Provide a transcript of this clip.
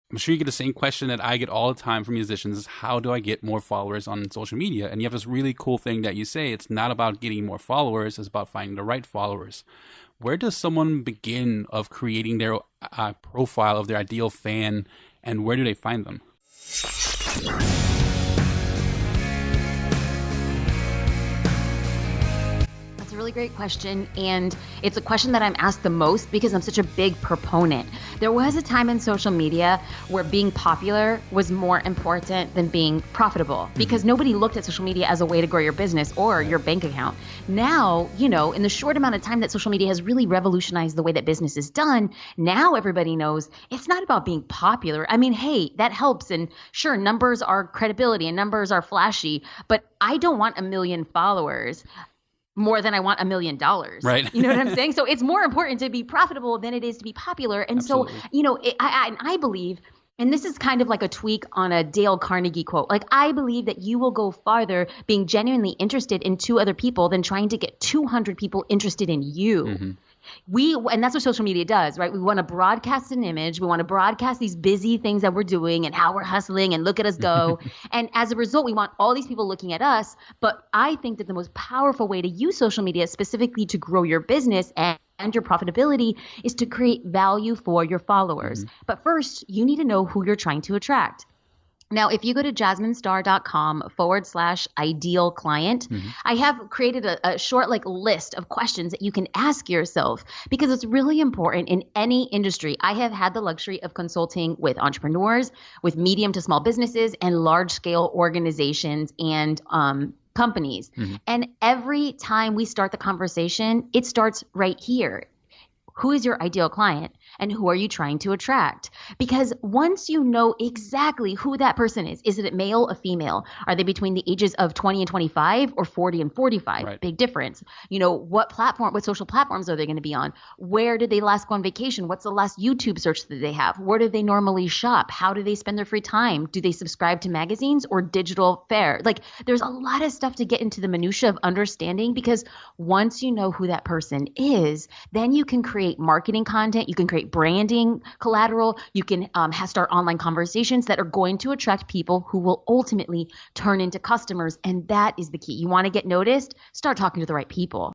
I'm sure you get the same question that I get all the time from musicians is how do I get more followers on social media? And you have this really cool thing that you say, it's not about getting more followers, it's about finding the right followers. Where does someone begin of creating their profile of their ideal fan, and where do they find them? Really great question, and it's a question that I'm asked the most because I'm such a big proponent. There was a time in social media where being popular was more important than being profitable because nobody looked at social media as a way to grow your business or your bank account. Now, in the short amount of time that social media has really revolutionized the way that business is done, now everybody knows it's not about being popular. I mean, hey, that helps, and sure, numbers are credibility and numbers are flashy, but I don't want 1 million followers more than I want $1 million. Right. You know what I'm saying? So it's more important to be profitable than it is to be popular. And Absolutely. So, I believe, and this is kind of like a tweak on a Dale Carnegie quote, like I believe that you will go farther being genuinely interested in 2 other people than trying to get 200 people interested in you. Mm-hmm. And that's what social media does, right? We want to broadcast an image. We want to broadcast these busy things that we're doing and how we're hustling and look at us go. And as a result, we want all these people looking at us. But I think that the most powerful way to use social media specifically to grow your business and your profitability is to create value for your followers. Mm-hmm. But first, you need to know who you're trying to attract. Now, if you go to jasminestar.com/ideal client, I have created a short list of questions that you can ask yourself because it's really important in any industry. I have had the luxury of consulting with entrepreneurs, with medium to small businesses, and large scale organizations and companies. Mm-hmm. And every time we start the conversation, it starts right here. Who is your ideal client? And who are you trying to attract? Because once you know exactly who that person is it a male, a female? Are they between the ages of 20 and 25 or 40 and 45? Right. Big difference. What social platforms are they going to be on? Where did they last go on vacation? What's the last YouTube search that they have? Where do they normally shop? How do they spend their free time? Do they subscribe to magazines or digital fare? There's a lot of stuff to get into the minutia of understanding because once you know who that person is, then you can create marketing content. You can create branding collateral. You can start online conversations that are going to attract people who will ultimately turn into customers. And that is the key. You want to get noticed? Start talking to the right people.